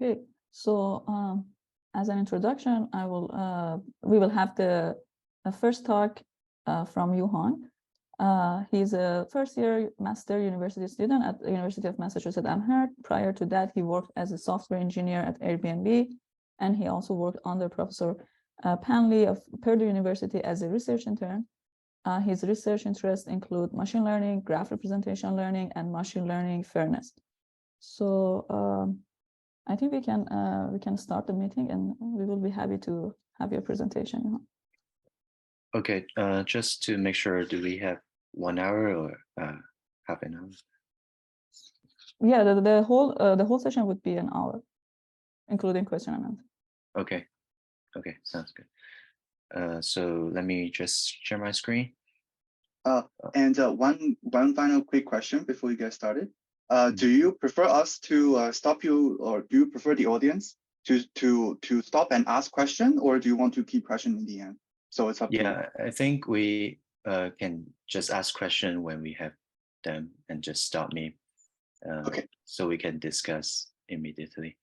Okay, so as an introduction, we will have the first talk from Yuhong. He's a first-year master university student at the University of Massachusetts Amherst. Prior to that, he worked as a software engineer at Airbnb, and he also worked under Professor Panley of Purdue University as a research intern. His research interests include machine learning, graph representation learning, and machine learning fairness. So I think we can start the meeting, and we will be happy to have your presentation. Okay, just to make sure, do we have 1 hour or half an hour? Yeah, the whole session would be an hour, including question and answer. Okay, sounds good. So let me just share my screen. One final quick question before we get started. Do you prefer us to stop you, or do you prefer the audience to stop and ask question, or do you want to keep question in the end? So it's up to you. Yeah, I think we can just ask question when we have them and just stop me. Okay. So we can discuss immediately.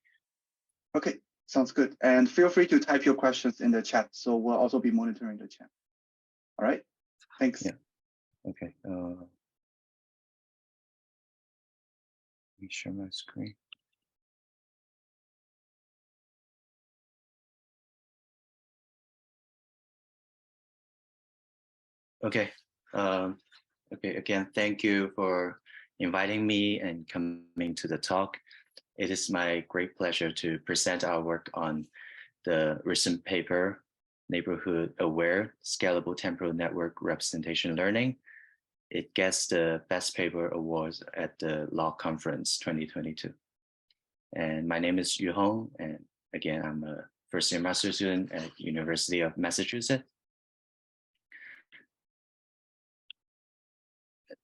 Okay, sounds good. And feel free to type your questions in the chat. So we'll also be monitoring the chat. All right, thanks. Yeah. Okay. Let me share my screen. Okay. Okay. Again, thank you for inviting me and coming to the talk. It is my great pleasure to present our work on the recent paper, Neighborhood Aware Scalable Temporal Network Representation Learning. It gets the Best Paper Awards at the Law Conference 2022. And my name is Yuhong, and again, I'm a first-year master student at University of Massachusetts.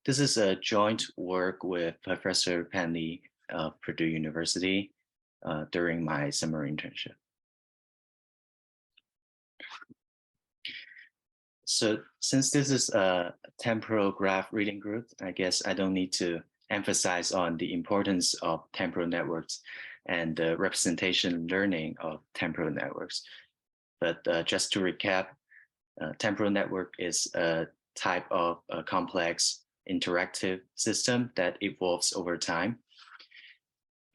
This is a joint work with Professor Panley of Purdue University during my summer internship. So since this is a temporal graph reading group, I guess I don't need to emphasize on the importance of temporal networks and the representation learning of temporal networks. But just to recap, temporal network is a type of a complex interactive system that evolves over time.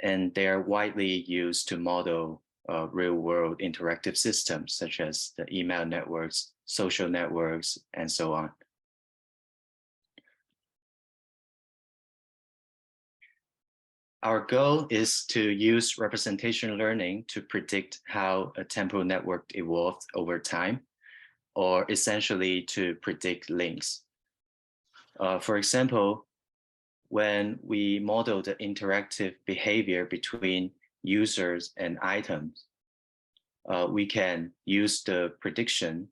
And they are widely used to model real-world interactive systems, such as the email networks, social networks, and so on. Our goal is to use representation learning to predict how a temporal network evolved over time, or essentially to predict links. For example, when we model the interactive behavior between users and items, we can use the prediction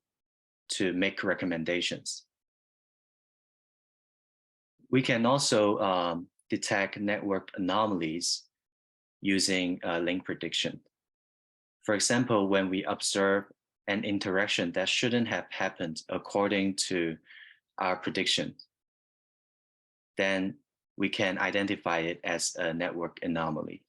to make recommendations. We can also detect network anomalies using link prediction. For example, when we observe an interaction that shouldn't have happened according to our prediction, then we can identify it as a network anomaly.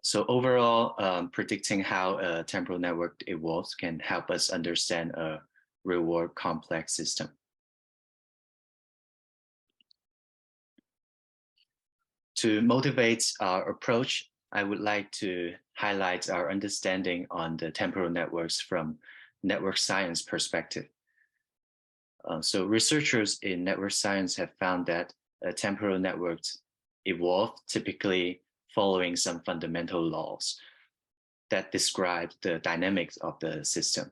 So overall, predicting how a temporal network evolves can help us understand a real-world complex system. To motivate our approach, I would like to highlight our understanding on the temporal networks from network science perspective. So researchers in network science have found that temporal networks evolve typically following some fundamental laws that describe the dynamics of the system.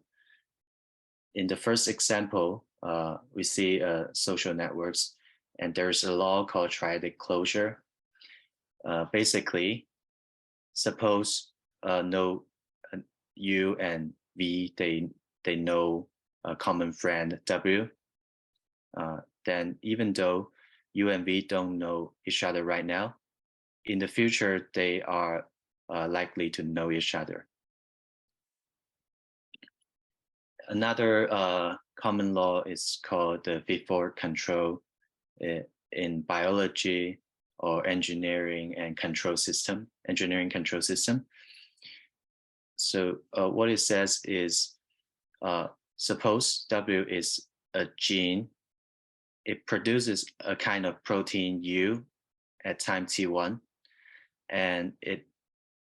In the first example, we see social networks, and there's a law called triadic closure. Basically, suppose U and V, they know a common friend W, then even though U and V don't know each other right now, in the future, they are likely to know each other. Another common law is called the before control. In biology or engineering control system. So what it says is, suppose W is a gene. It produces a kind of protein U at time t1, and it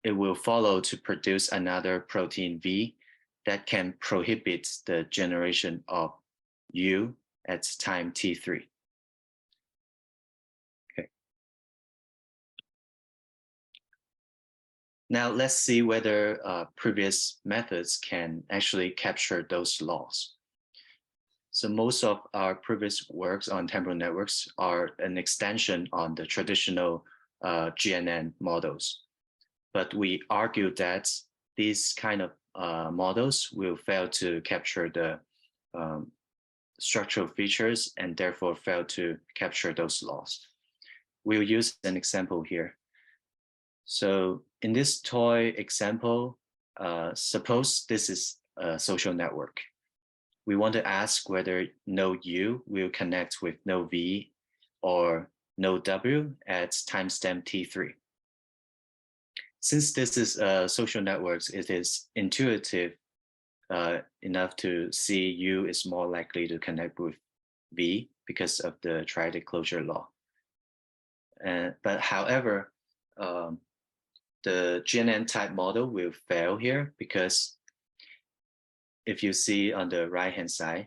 will follow to produce another protein V that can prohibit the generation of U at time t3. Okay. Now let's see whether previous methods can actually capture those laws. So most of our previous works on temporal networks are an extension on the traditional GNN models. But we argue that these kind of models will fail to capture the structural features and therefore fail to capture those laws. We'll use an example here. So in this toy example, suppose this is a social network. We want to ask whether node U will connect with node V or node W at timestamp T3. Since this is social networks, it is intuitive enough to see U is more likely to connect with V because of the triadic closure law. But however, the GNN type model will fail here because if you see on the right-hand side,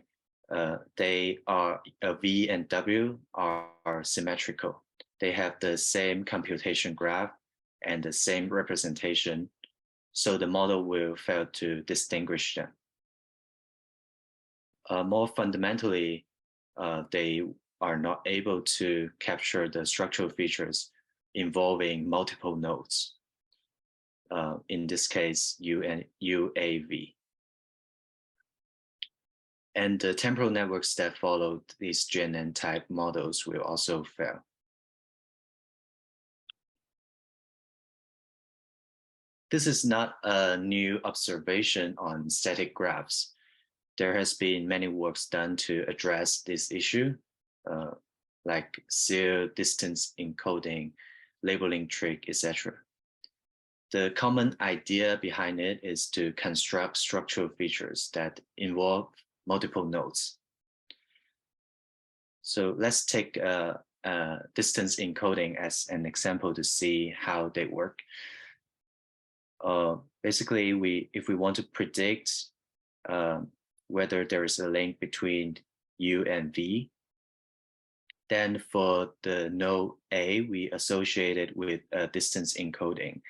they are V and W are symmetrical. They have the same computation graph and the same representation, so the model will fail to distinguish them. More fundamentally, they are not able to capture the structural features involving multiple nodes. In this case, U and UAV. And the temporal networks that followed these GNN type models will also fail. This is not a new observation on static graphs. There has been many works done to address this issue, like zero distance encoding, labeling trick, etc. The common idea behind it is to construct structural features that involve multiple nodes. So let's take distance encoding as an example to see how they work. Basically, if we want to predict whether there is a link between U and V, then for the node A, we associate it with a distance encoding,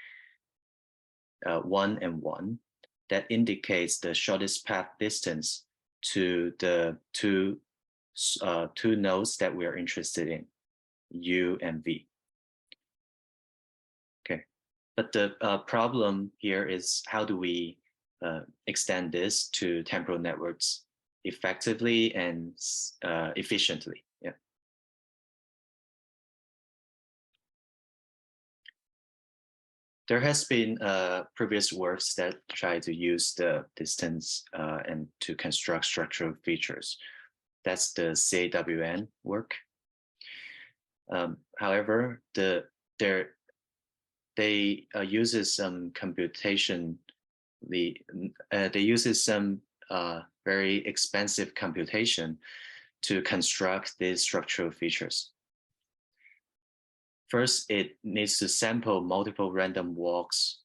1 and 1, that indicates the shortest path distance to the two nodes that we are interested in, U and V. Okay, but the problem here is how do we extend this to temporal networks effectively and efficiently? Yeah. There has been previous works that try to use the distance and to construct structural features. That's the CAWN work. However, they uses some computation. They uses some very expensive computation to construct these structural features. First, it needs to sample multiple random walks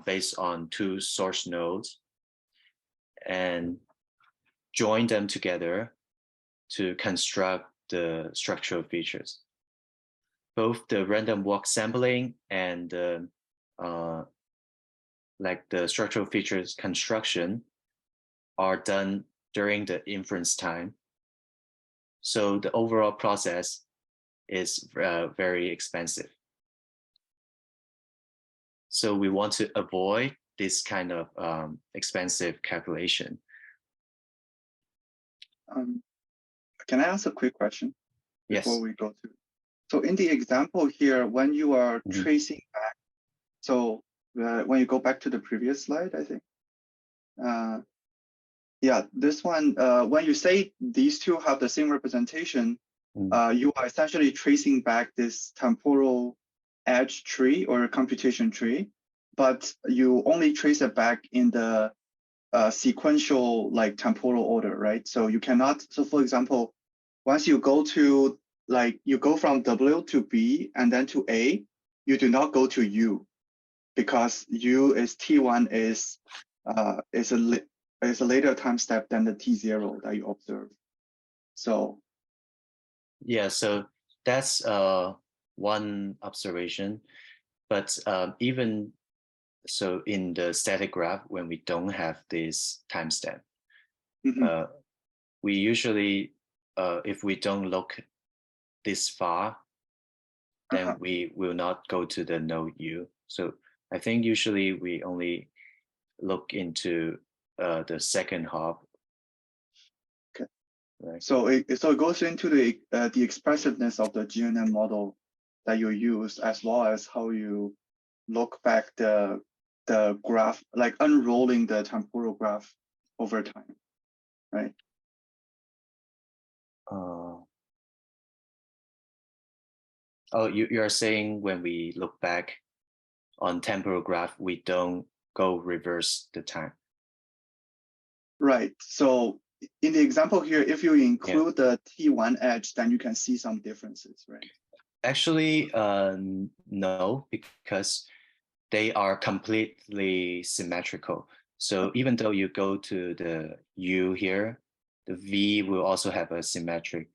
based on 2 source nodes and join them together to construct the structural features. Both the random walk sampling and the structural features construction are done during the inference time. So the overall process is very expensive. So we want to avoid this kind of expensive calculation. Can I ask a quick question before Yes. we go to? So in the example here, when you are tracing back, so when you go back to the previous slide, I think. Yeah, this one, when you say these two have the same representation, you are essentially tracing back this temporal edge tree or computation tree, but you only trace it back in the sequential like temporal order, right? So you cannot, so for example, once you go to like, you go from W to B and then to A, you do not go to U because U is T1 is a later time step than the T0 that you observe. So yeah, so that's one observation, but even so in the static graph, when we don't have this timestamp, we usually, if we don't look this far, then we will not go to the node U. So I think usually we only look into the second hop. Okay. Right. So it goes into the expressiveness of the GNN model that you use, as well as how you look back the graph, like unrolling the temporal graph over time, right? Oh, you are saying when we look back on temporal graph, we don't go reverse the time. Right. So in the example here, if you include the T1 edge, then you can see some differences, right? Actually, no, because they are completely symmetrical. So even though you go to the U here, the V will also have a symmetrical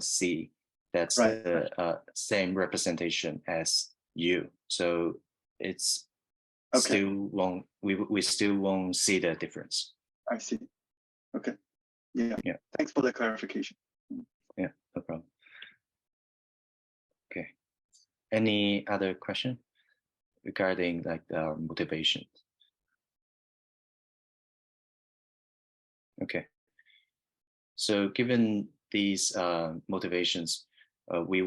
C. That's the same representation as U. So it's still won't, we still won't see the difference. I see. Okay. Yeah. Thanks for the clarification. Yeah, no problem. Okay. Any other question regarding like the motivation? Okay. So given these motivations, we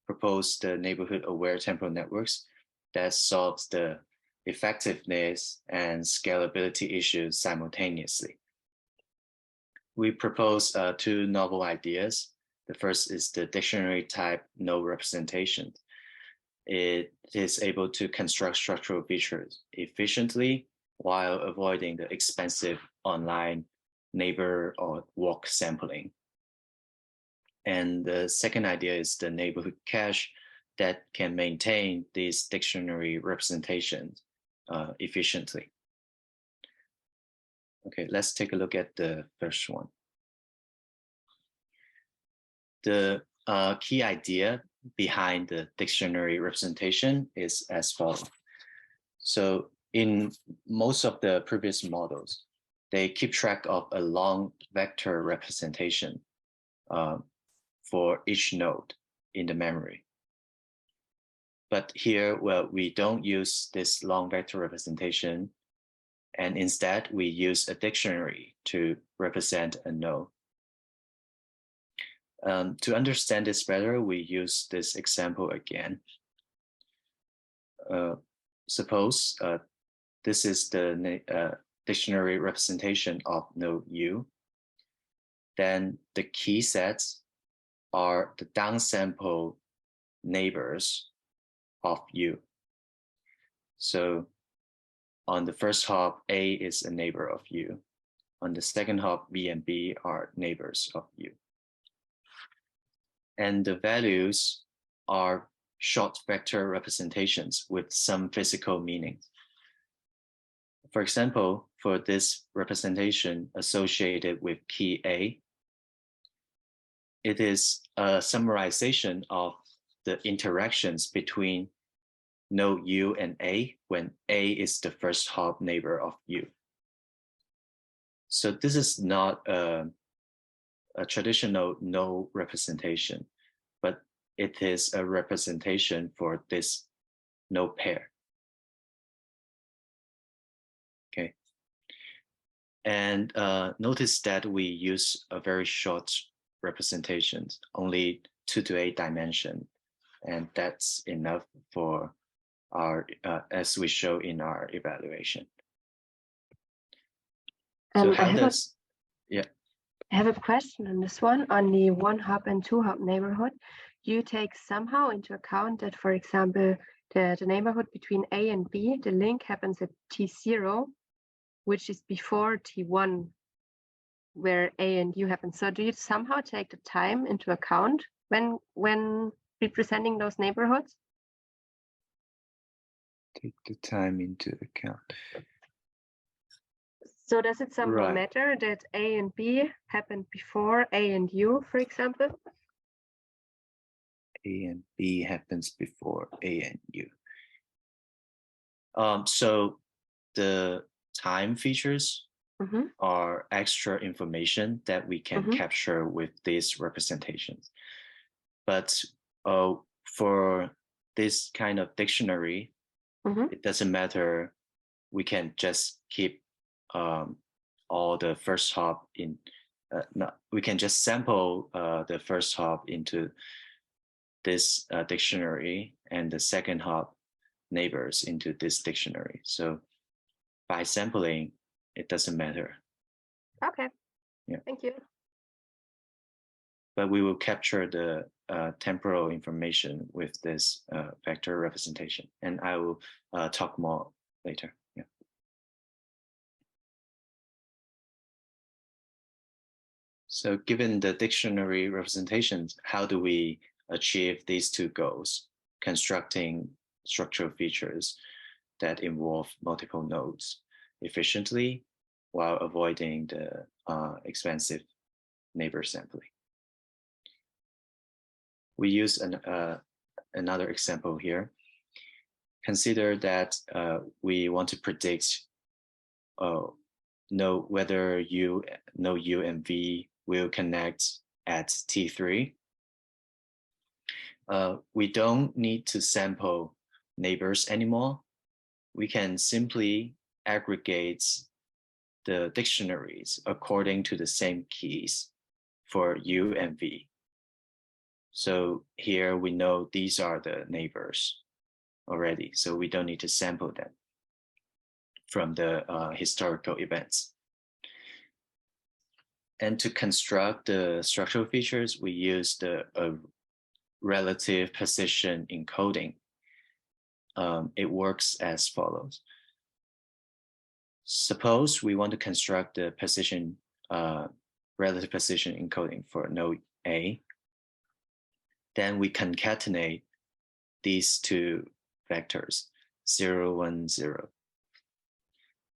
propose the neighborhood-aware temporal networks that solves the effectiveness and scalability issues simultaneously. We propose two novel ideas. The first is the dictionary type node representation. It is able to construct structural features efficiently while avoiding the expensive online neighbor or walk sampling. And the second idea is the neighborhood cache that can maintain these dictionary representations efficiently. Okay, let's take a look at the first one. The key idea behind the dictionary representation is as follows. So in most of the previous models, they keep track of a long vector representation for each node in the memory. But here, well, we don't use this long vector representation, and instead we use a dictionary to represent a node. To understand this better, we use this example again. Suppose this is the dictionary representation of node U. Then the key sets are the downsample neighbors of U. So on the first hop, A is a neighbor of U. On the second hop, B and B are neighbors of U. And the values are short vector representations with some physical meaning. For example, for this representation associated with key A, it is a summarization of the interactions between node U and A when A is the first hop neighbor of U. So this is not a traditional node representation, but it is a representation for this node pair. Okay. And notice that we use a very short representation, only 2 to 8 dimension, and that's enough for our, as we show in our evaluation. So how does, I have a question on this one. On the one hop and two hop neighborhood, you take somehow into account that, for example, the neighborhood between A and B, the link happens at T0, which is before T1, where A and U happen. So do you somehow take the time into account when representing those neighborhoods? Take the time into account. So does it somehow Right. matter that A and B happened before A and U, for example? A and B happens before A and U. So the time features are extra information that we can capture with these representations. But for this kind of dictionary, it doesn't matter. We can just keep all the first hop in. We can just sample the first hop into this dictionary and the second hop neighbors into this dictionary. So by sampling, it doesn't matter. Okay. Yeah. Thank you. But we will capture the temporal information with this vector representation, and I will talk more later. Yeah. So given the dictionary representations, how do we achieve these two goals? Constructing structural features that involve multiple nodes efficiently while avoiding the expensive neighbor sampling. We use another example here. Consider that we want to predict whether node U and V will connect at T3. We don't need to sample neighbors anymore. We can simply aggregate the dictionaries according to the same keys for U and V. So here we know these are the neighbors already, so we don't need to sample them from the historical events. And to construct the structural features, we use the relative position encoding. It works as follows. Suppose we want to construct the position, relative position encoding for node A. Then we concatenate these two vectors, 0, 1, 0.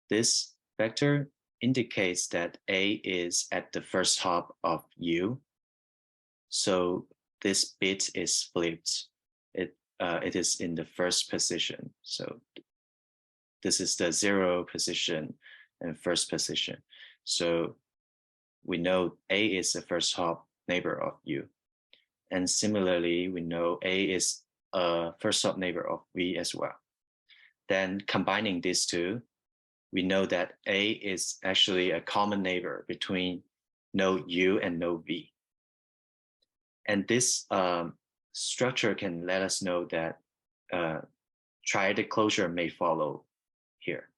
This vector indicates that A is at the first hop of U. So this bit is flipped. It is in the first position. So this is the 0 position and first position. So we know A is the first hop neighbor of U. And similarly, we know A is a first hop neighbor of V as well. Then combining these two, we know that A is actually a common neighbor between node U and node V. And this structure can let us know that triadic closure may follow here.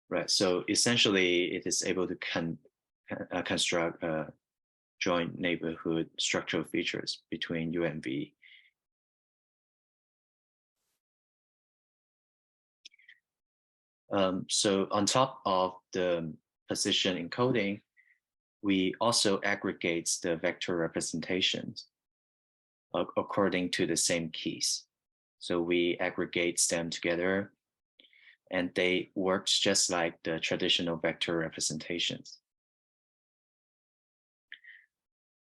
Right, so essentially it is able to construct joint neighborhood structural features between U and V. So on top of the position encoding, we also aggregate the vector representations according to the same keys. So we aggregate them together and they work just like the traditional vector representations.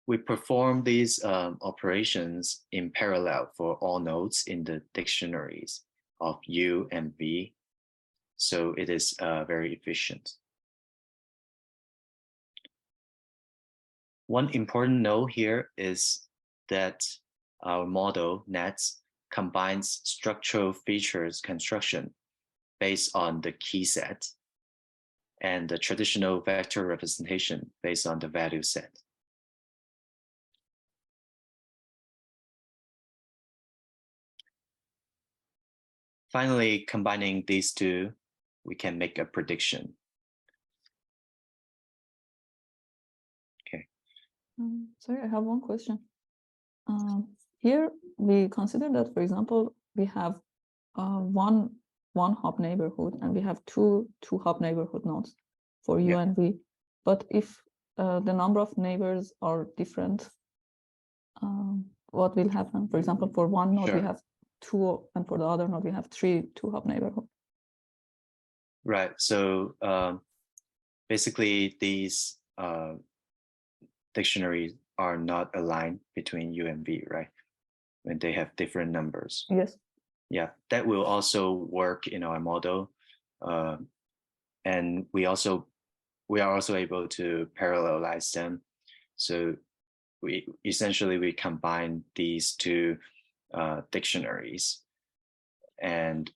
We perform these operations in parallel for all nodes in the dictionaries of U and V. So it is very efficient. One important note here is that our model NETS combines structural features construction based on the key set and the traditional vector representation based on the value set. Finally, combining these two, we can make a prediction. Sorry, I have one question. Here we consider that, for example, we have one hop neighborhood and we have two hop neighborhood nodes for U Yeah. and V. But if the number of neighbors are different, what will happen? For example, for one node we Sure. have two, and for the other node we have two hop neighborhood. Right. So basically, these dictionaries are not aligned between U and V, right? When they have different numbers. Yes. Yeah, that will also work in our model, and we are also able to parallelize them. So we combine these two dictionaries, and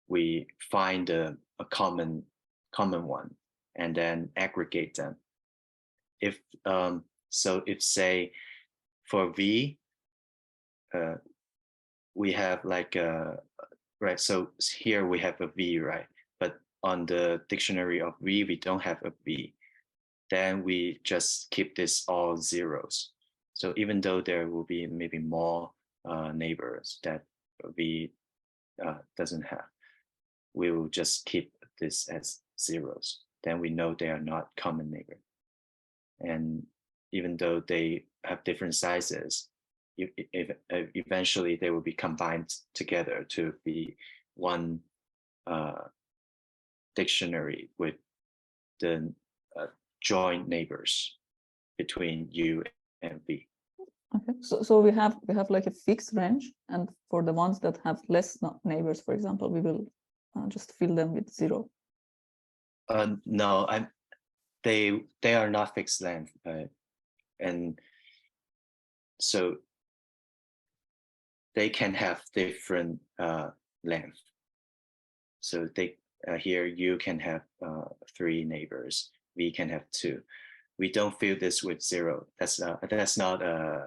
we find a common one, and then aggregate them. If say for V, we have like right. So here we have a V, right? But on the dictionary of V, we don't have a V. Then we just keep this all zeros. So even though there will be maybe more neighbors that V doesn't have, we will just keep this as zeros. Then we know they are not common neighbor. And even though they have different sizes, eventually they will be combined together to be one dictionary with the joint neighbors between U and V. Okay, so we have like a fixed range, and for the ones that have less neighbors, for example, we will just fill them with zero. No, they are not fixed length, and so they can have different length. So they here U can have 3 neighbors, V can have 2. We don't fill this with zero. That's not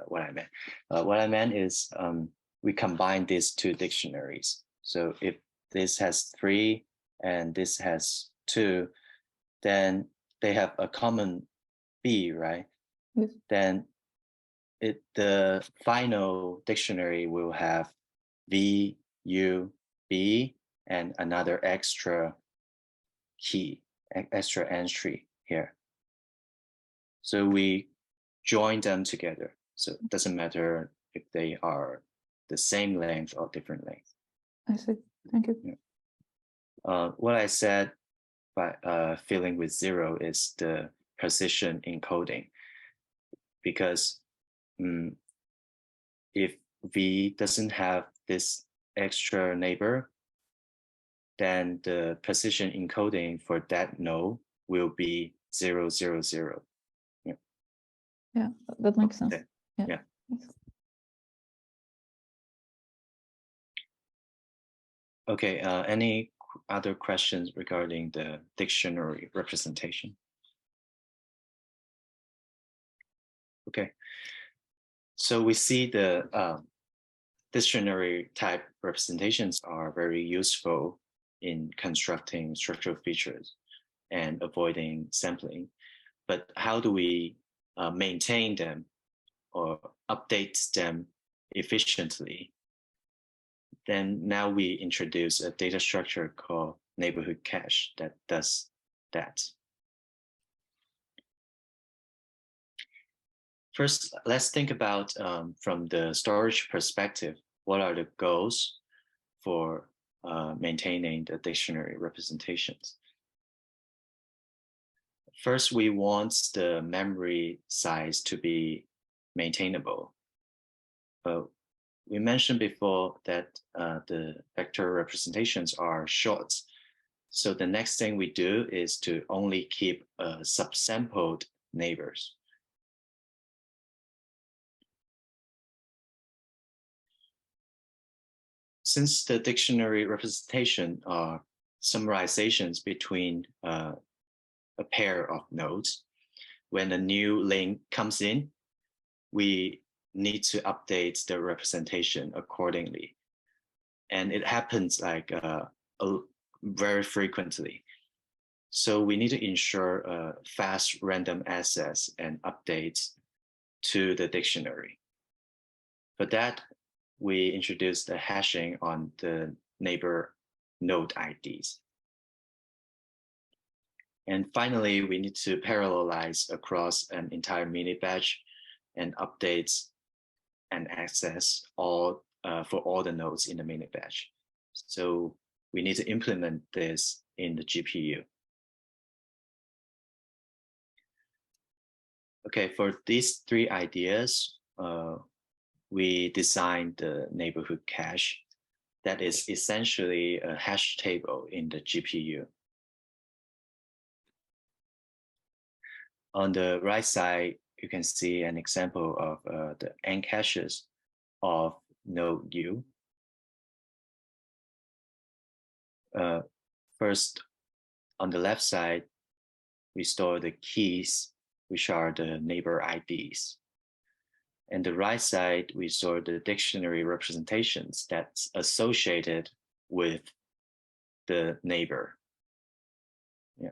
what I meant. What I meant is we combine these two dictionaries. So if this has 3 and this has 2, then they have a common B, right? Yes. Then the final dictionary will have V, U, B, and another extra key, extra entry here. So we join them together. So it doesn't matter if they are the same length or different length. I see. Thank you. Yeah. What I said by filling with zero is the precision encoding, because if V doesn't have this extra neighbor, then the precision encoding for that node will be 0, 0, 0. Yeah, that makes sense. Okay. Yeah. Yeah. Okay, any other questions regarding the dictionary representation? Okay, so we see the dictionary type representations are very useful in constructing structural features and avoiding sampling. But how do we maintain them or update them efficiently? Then now we introduce a data structure called neighborhood cache that does that. First, let's think about from the storage perspective, what are the goals for maintaining the dictionary representations? First, we want the memory size to be maintainable. We mentioned before that the vector representations are short. So the next thing we do is to only keep subsampled neighbors. Since the dictionary representation are summarizations between a pair of nodes, when a new link comes in, we need to update the representation accordingly. And it happens like very frequently. So we need to ensure fast random access and updates to the dictionary. For that, we introduced the hashing on the neighbor node IDs. And finally, we need to parallelize across an entire mini batch and updates and access all for all the nodes in the mini batch. So we need to implement this in the GPU. Okay, for these three ideas, we designed the neighborhood cache that is essentially a hash table in the GPU. On the right side, you can see an example of the N caches of node U. First, on the left side, we store the keys, which are the neighbor IDs. And the right side, we store the dictionary representations that's associated with the neighbor. Yeah.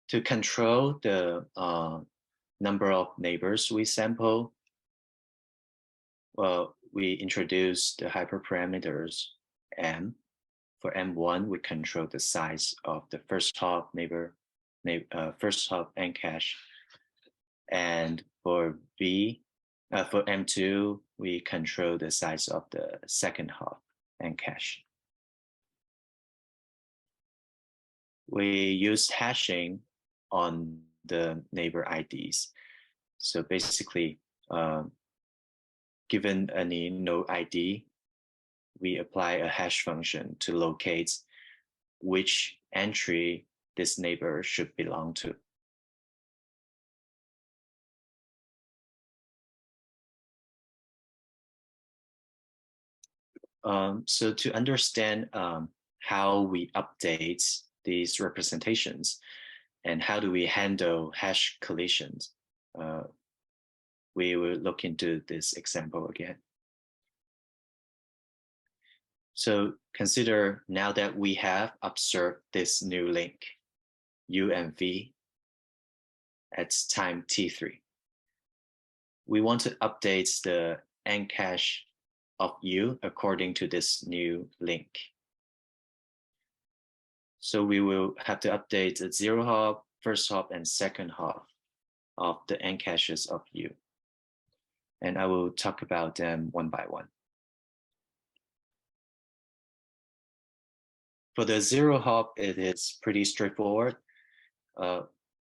To control the number of neighbors we sample, well, we introduce the hyperparameters M. For M1, we control the size of the first hop first hop N cache. And for for M2, we control the size of the second hop N cache. We use hashing on the neighbor IDs. So basically, given any node ID, we apply a hash function to locate which entry this neighbor should belong to. So to understand how we update these representations and how do we handle hash collisions, we will look into this example again. So consider now that we have observed this new link, U and V, at time T3. We want to update the N cache of U according to this new link. So we will have to update the 0 hop, first hop, and second hop of the N caches of U. And I will talk about them one by one. For the 0 hop, it is pretty straightforward.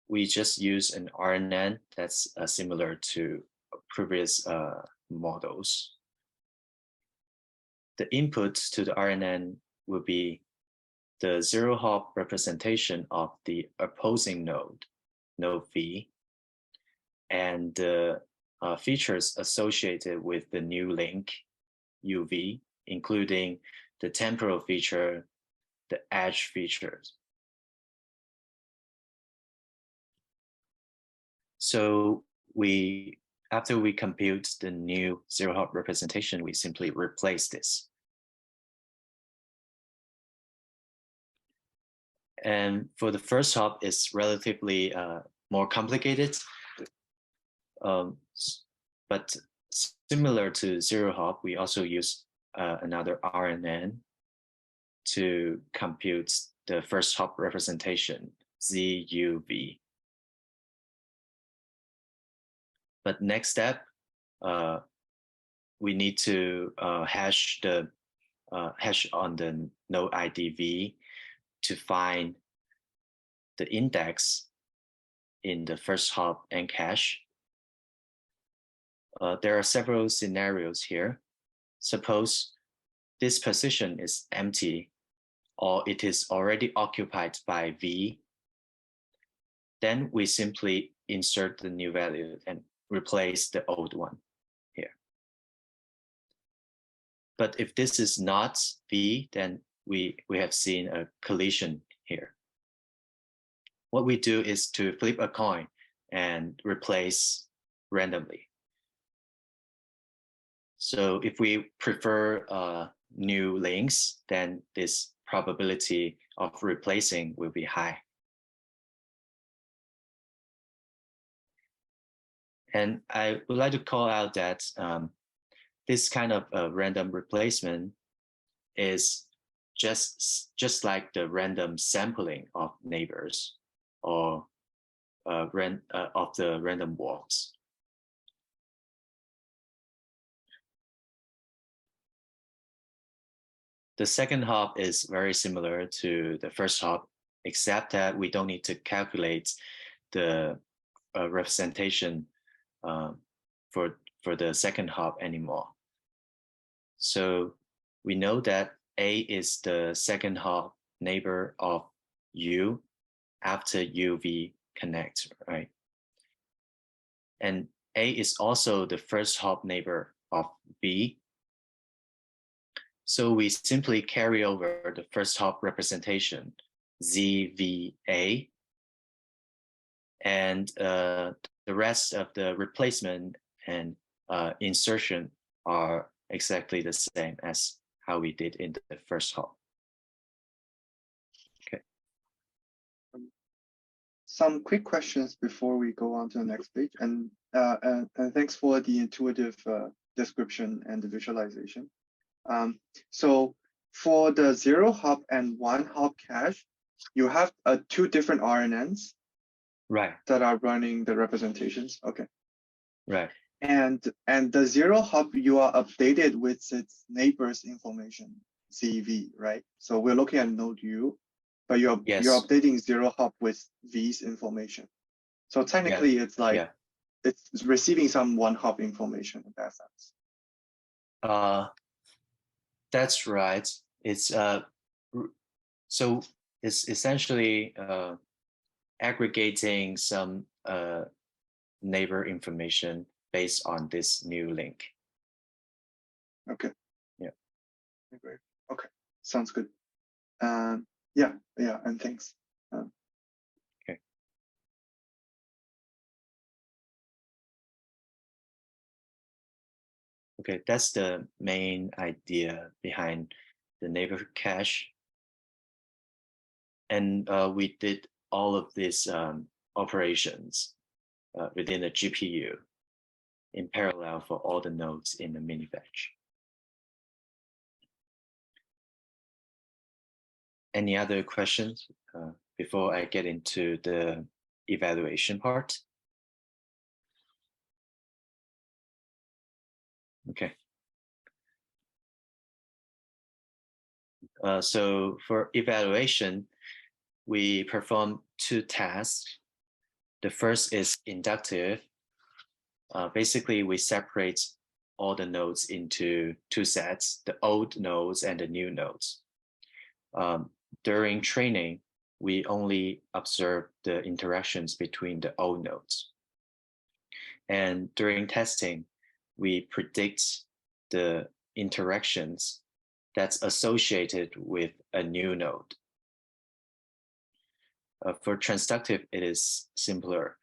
We just use an RNN that's similar to previous models. The inputs to the RNN will be the 0 hop representation of the opposing node, node V, and the features associated with the new link, UV, including the temporal feature, the edge features. So after we compute the new 0 hop representation, we simply replace this. And for the first hop, it's relatively more complicated. But similar to 0 hop, we also use another RNN to compute the first hop representation, ZUV. But next step, we need to hash on the node ID V to find the index in the first hop N cache. There are several scenarios here. Suppose this position is empty or it is already occupied by V. Then we simply insert the new value and replace the old one here. But if this is not V, then we have seen a collision here. What we do is to flip a coin and replace randomly. So if we prefer new links, then this probability of replacing will be high. And I would like to call out that this kind of random replacement is just like the random sampling of neighbors or of the random walks. The second hop is very similar to the first hop, except that we don't need to calculate the representation for the second hop anymore. So we know that A is the second hop neighbor of U after UV connect, right? And A is also the first hop neighbor of B. So we simply carry over the first hop representation, ZVA, and the rest of the replacement and insertion are exactly the same as how we did in the first hop. Okay. Some quick questions before we go on to the next page, and thanks for the intuitive description and the visualization. So for the 0 hop and 1 hop cache, you have 2 different RNNs, right, that are running the representations. Okay, right. And the 0 hop, you are updated with its neighbors information, CV, right? So we're looking at node U, but you're updating 0 hop with V's information. So technically, it's like it's receiving some 1 hop information in that sense. That's right. It's so it's essentially aggregating some neighbor information based on this new link. Okay. Yeah. Great. Okay. Sounds good. Yeah, and thanks. Okay. Okay, that's the main idea behind the neighborhood cache. And we did all of these operations within the GPU in parallel for all the nodes in the mini batch. Any other questions before I get into the evaluation part? Okay. So for evaluation, we perform 2 tasks. The first is inductive. Basically, we separate all the nodes into 2 sets, the old nodes and the new nodes. During training, we only observe the interactions between the old nodes. And during testing, we predict the interactions that's associated with a new node. For transductive, it is simpler.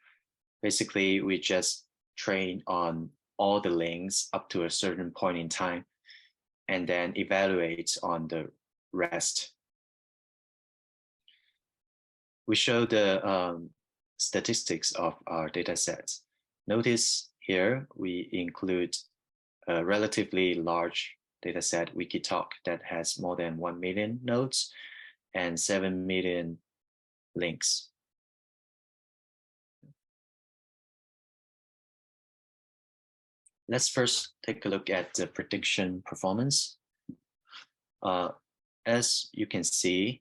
Basically, we just train on all the links up to a certain point in time and then evaluate on the rest. We show the statistics of our data sets. Notice here we include a relatively large data set, Wikitalk, that has more than 1 million nodes and 7 million links. Let's first take a look at the prediction performance. As you can see,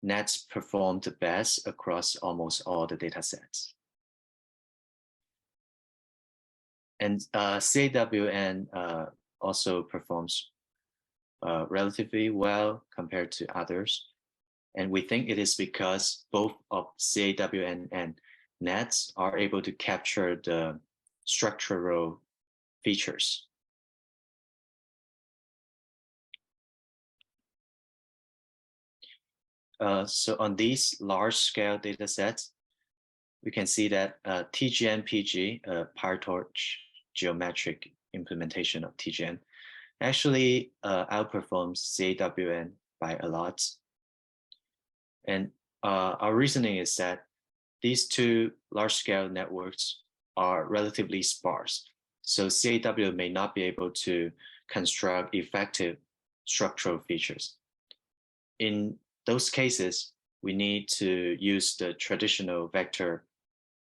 nets performed the best across almost all the data sets. And CAWN also performs relatively well compared to others. And we think it is because both of CAWN and nets are able to capture the structural features. So on these large-scale data sets, we can see that TGN-PG, PyTorch geometric implementation of TGN, actually outperforms CAWN by a lot. And our reasoning is that these 2 large-scale networks are relatively sparse. So CAW may not be able to construct effective structural features. In those cases, we need to use the traditional vector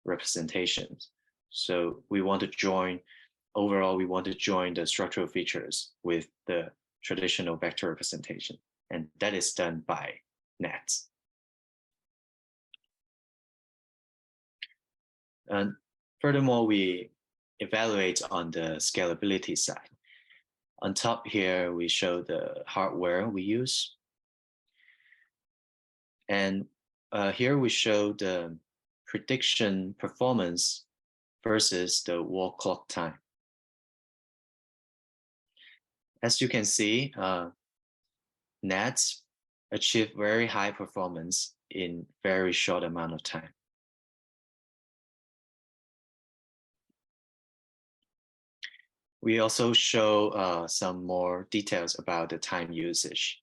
representations. So we want to join, overall, we want to join the structural features with the traditional vector representation, and that is done by nets. And furthermore, we evaluate on the scalability side. On top here, we show the hardware we use. And here we show the prediction performance versus the wall clock time. As you can see, nets achieve very high performance in very short amount of time. We also show some more details about the time usage.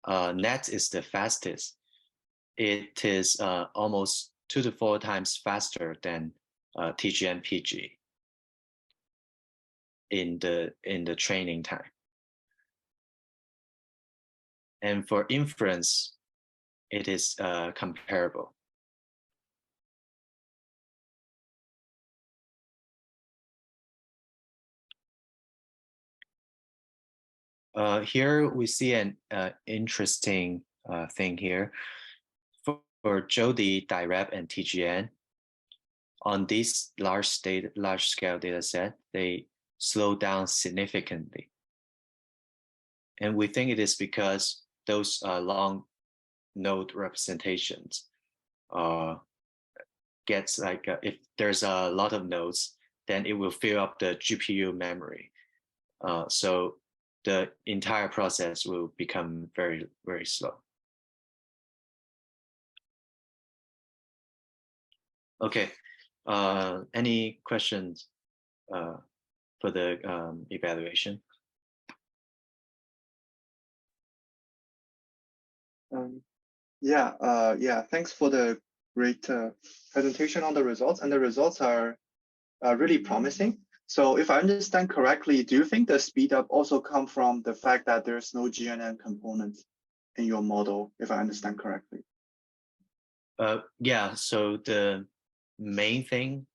Net is the fastest. It is almost 2 to 4 times faster than TGN-PG in the training time. And for inference, it is comparable. Here we see an interesting thing here. For Jody, DIREP, and TGN, on this large-scale data set, they slow down significantly. And we think it is because those long node representations gets like, if there's a lot of nodes, then it will fill up the GPU memory. So the entire process will become very, very slow. Okay, any questions for the evaluation? Yeah, thanks for the great presentation on the results, and the results are really promising. So if I understand correctly, do you think the speed up also come from the fact that there's no GNN components in your model, if I understand correctly? Yeah, so the main thing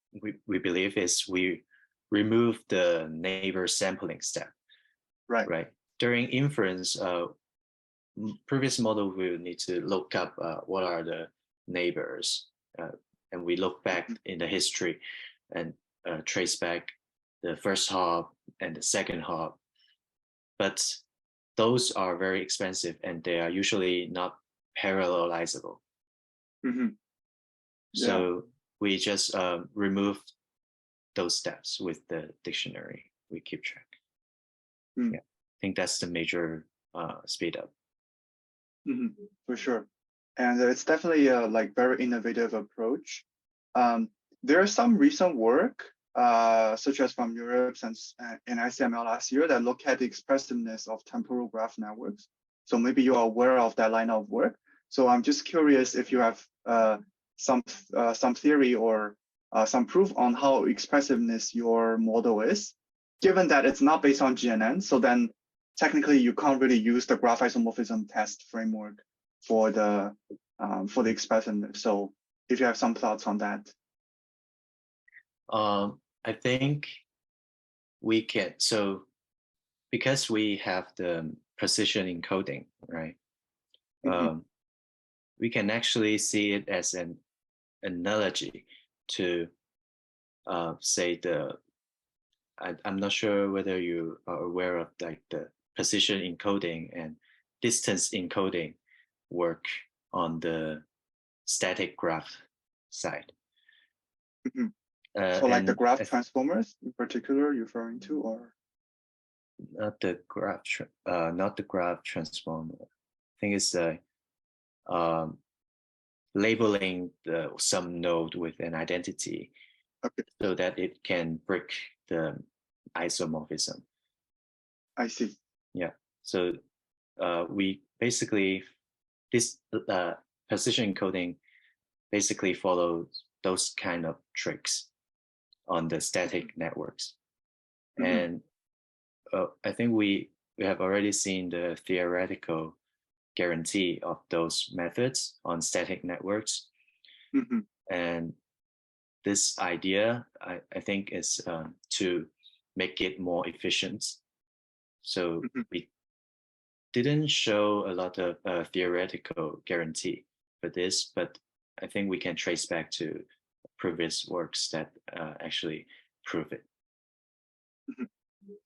we believe is we remove the neighbor sampling step. Right. During inference, previous model will need to look up what are the neighbors, and we look back in the history and trace back the first hop and the second hop. But those are very expensive and they are usually not parallelizable. So we just remove those steps with the dictionary. We keep track. Yeah, I think that's the major speed up. For sure. And it's definitely a like very innovative approach. There is some recent work, such as from Europe and ICML last year, that look at the expressiveness of temporal graph networks. So maybe you are aware of that line of work. So I'm just curious if you have some theory or some proof on how expressiveness your model is, given that it's not based on GNN. So then technically you can't really use the graph isomorphism test framework for the expressiveness. So if you have some thoughts on that. I think we can, so because we have the precision encoding, right? We can actually see it as an analogy to say I'm not sure whether you are aware of like the position encoding and distance encoding work on the static graph side. So like the graph transformers in particular you're referring to, or? Not the graph transformer. I think it's labeling some node with an identity, so that it can break the isomorphism. I see. Yeah. So we basically, this position encoding basically follows those kind of tricks on the static networks. And I think we have already seen the theoretical guarantee of those methods on static networks. And this idea, I think, is to make it more efficient. So we didn't show a lot of theoretical guarantee for this, but I think we can trace back to previous works that actually prove it.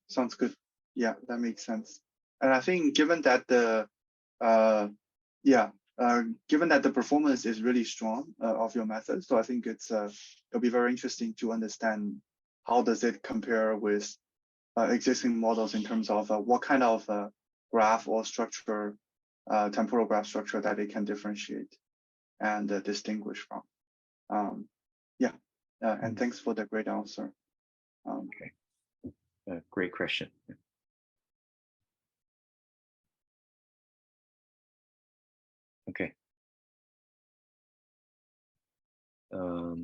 Sounds good. Yeah, that makes sense. And I think given that the given that the performance is really strong of your method, so I think it'll be very interesting to understand how does it compare with existing models in terms of what kind of graph or structure, temporal graph structure that it can differentiate and distinguish from. And thanks for the great answer. Okay. Great question. Okay.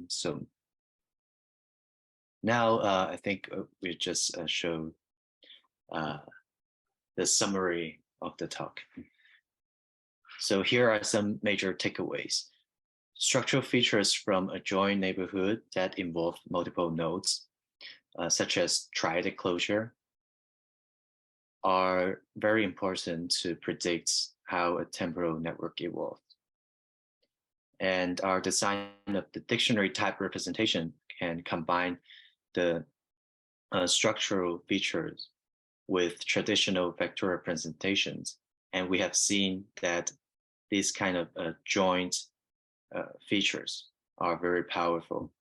So now I think we just show the summary of the talk. So here are some major takeaways. Structural features from a joint neighborhood that involve multiple nodes, such as triadic closure, are very important to predict how a temporal network evolves. And our design of the dictionary type representation can combine the structural features with traditional vector representations. And we have seen that these kind of joint features are very powerful.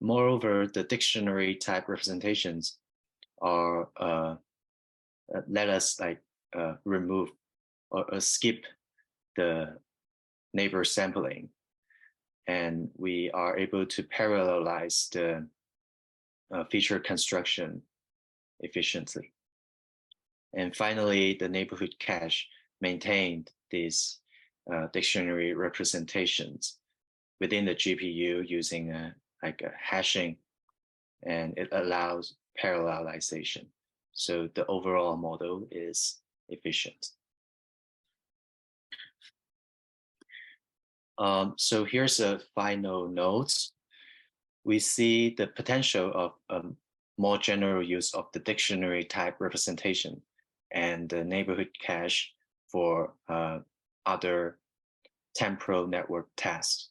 Moreover, the dictionary type representations are let us remove or skip the neighbor sampling, and we are able to parallelize the feature construction efficiently. And finally, the neighborhood cache maintained these dictionary representations within the GPU using a hashing, and it allows parallelization. So the overall model is efficient. So here's a final note. We see the potential of more general use of the dictionary type representation and the neighborhood cache for other temporal network tasks.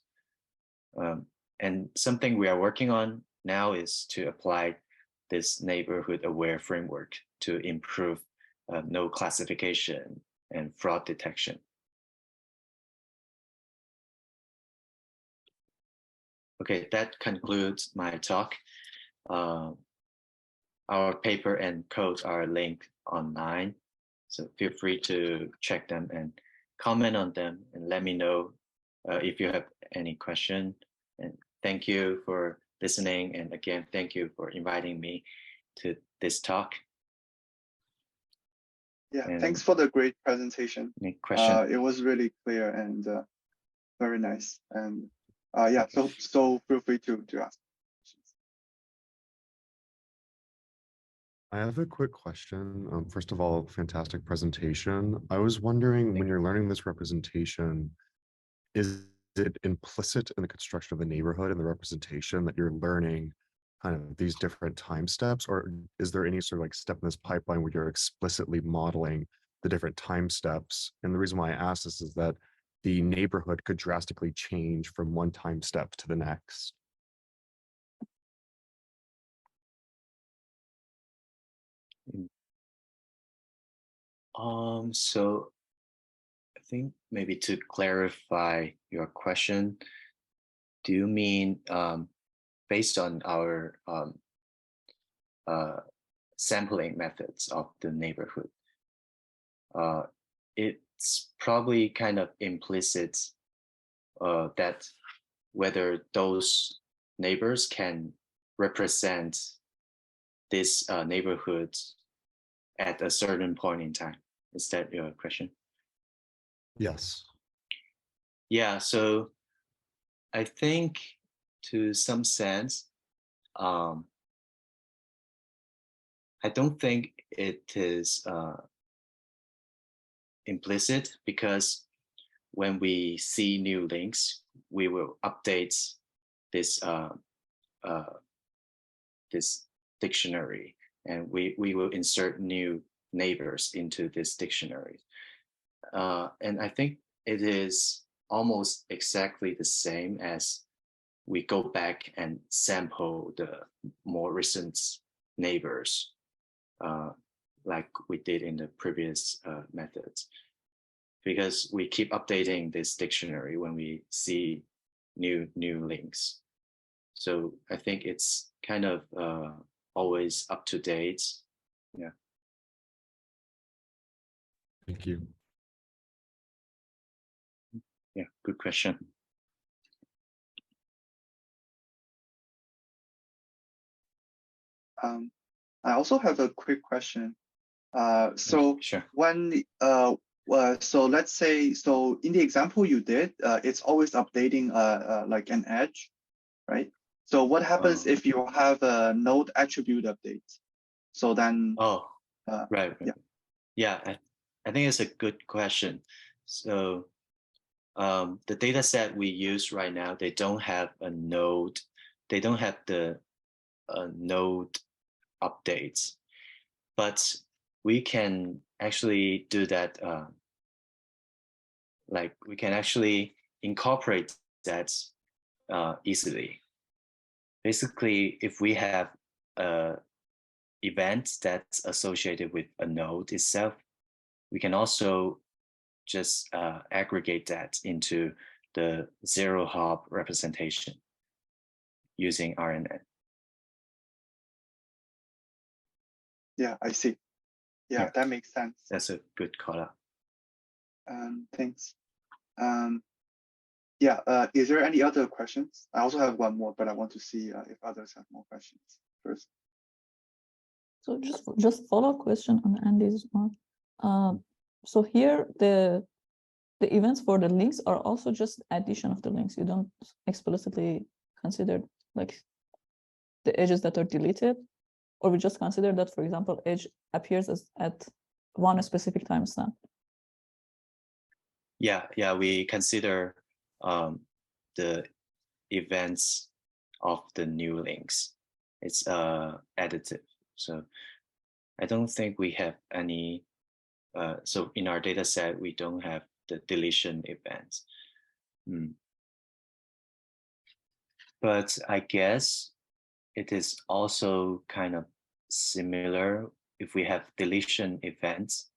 And something we are working on now is to apply this neighborhood aware framework to improve node classification and fraud detection. Okay, that concludes my talk. Our paper and code are linked online, so feel free to check them and comment on them and let me know if you have any question. And thank you for listening. And again, thank you for inviting me to this talk. Yeah, And thanks for the great presentation. any questions? It was really clear and very nice. And yeah, so feel free to ask questions. I have a quick question. First of all, fantastic presentation. I was wondering, when you're learning this representation, is it implicit in the construction of the neighborhood and the representation that you're learning kind of these different time steps, or is there any sort of step in this pipeline where you're explicitly modeling the different time steps? And the reason why I ask this is that the neighborhood could drastically change from one time step to the next. So I think maybe to clarify your question, do you mean based on our sampling methods of the neighborhood? It's probably kind of implicit that whether those neighbors can represent this neighborhood at a certain point in time. Is that your question? Yes. Yeah, so I think to some sense, I don't think it is implicit, because when we see new links, we will update this this dictionary, and we will insert new neighbors into this dictionary. And I think it is almost exactly the same as we go back and sample the more recent neighbors, like we did in the previous methods, because we keep updating this dictionary when we see new links. So I think it's kind of always up to date. Yeah. Thank you. Yeah, good question. I also have a quick question. So Sure. when so let's say, so in the example you did, it's always updating like an edge, right? So what happens if you have a node attribute update? So then Right. yeah. Yeah, I think it's a good question. So the data set we use right now, they don't have a node. They don't have the node updates, but we can actually do that. Like we can actually incorporate that easily. Basically, if we have a event that's associated with a node itself, we can also just aggregate that into the zero hop representation using RNN. Yeah, I see. Yeah, that makes sense. That's a good call out. Thanks. Yeah, is there any other questions? I also have one more, but I want to see if others have more questions first. So just follow-up question on Andy's one. So here the events for the links are also just addition of the links. You don't explicitly consider like the edges that are deleted, or we just consider that, for example, edge appears as at one specific timestamp. Yeah, we consider the events of the new links. It's additive. So I don't think we have any, so in our data set, we don't have the deletion events. But I guess it is also kind of similar. If we have deletion events,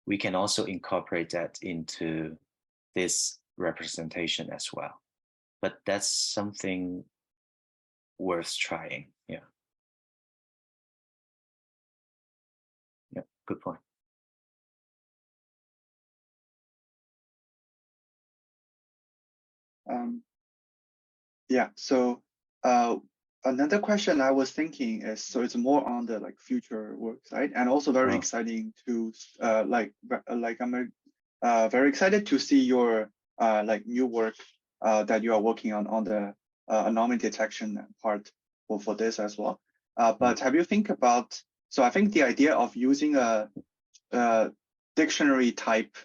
we can also incorporate that into this representation as well. But that's something worth trying. Yeah. Yeah, good point. Yeah, so another question I was thinking is, so it's more on the like future work side, and also very exciting to I'm very excited to see your like new work that you are working on the anomaly detection part for this as well. But have you think about, so I think the idea of using a dictionary type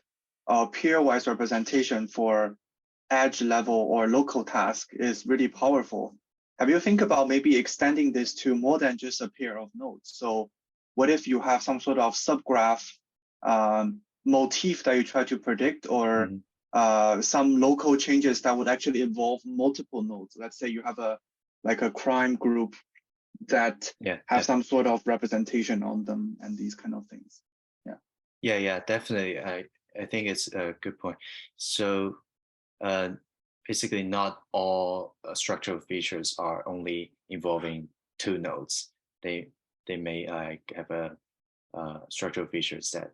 pairwise representation for edge level or local task is really powerful. Have you think about maybe extending this to more than just a pair of nodes? So what if you have some sort of subgraph motif that you try to predict, or some local changes that would actually involve multiple nodes? Let's say you have a crime group that have some sort of representation on them and these kind of things. Yeah, definitely. I think it's a good point. So basically not all structural features are only involving two nodes. They may have a structural features that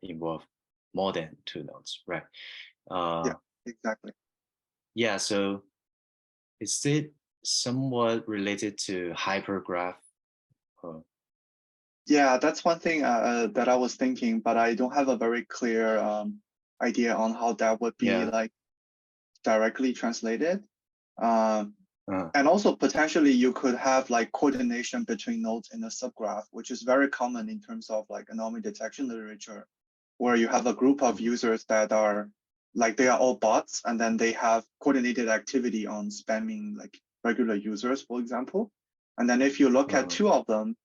involve more than two nodes, right? Yeah, exactly. Yeah, so is it somewhat related to hypergraph? Yeah, that's one thing that I was thinking, but I don't have a very clear idea on how that would be like. directly translated. And also potentially you could have like coordination between nodes in a subgraph, which is very common in terms of like anomaly detection literature, where you have a group of users that are like, they are all bots, and then they have coordinated activity on spamming like regular users, for example. And then if you look at two of them,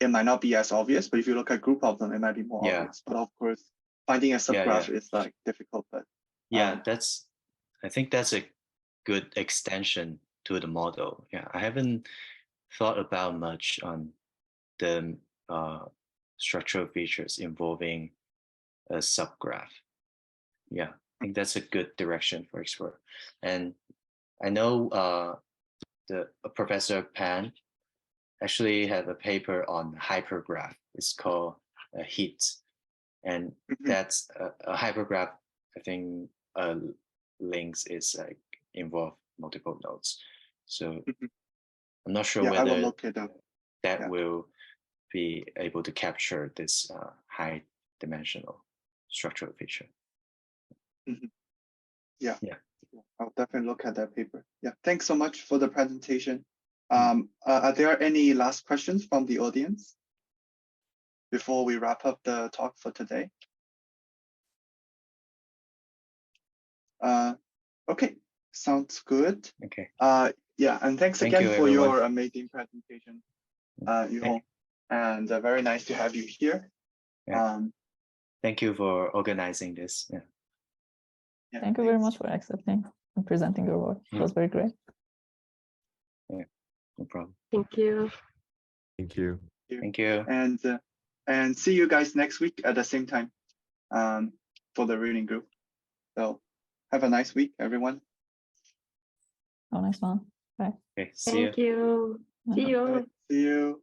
it might not be as obvious, but if you look at a group of them, it might be more obvious. But of course, finding a subgraph is like difficult, but I think that's a good extension to the model. Yeah, I haven't thought about much on the structural features involving a subgraph. Yeah, I think that's a good direction for Explore. And I know Professor Pan actually have a paper on hypergraph. It's called HEAT. And that's a hypergraph, I think links is like involve multiple nodes. So I'm not sure I will whether look it up. that will be able to capture this high dimensional structural feature. Yeah, I'll definitely look at that paper. Yeah, thanks so much for the presentation. Are there any last questions from the audience before we wrap up the talk for today? Okay, sounds good. Okay. Yeah, and thanks Thank again you, for everyone. your amazing presentation, Yuhong, and very nice to have you here. Thank you for organizing this. Yeah, Thank you very much for accepting and presenting your work. It was very great. Yeah, no problem. Thank you. Thank you. Thank you. And see you guys next week at the same time for the reading group. So have a nice week, everyone. Have a nice one. Bye. Okay, see you. Thank you. See you. See you.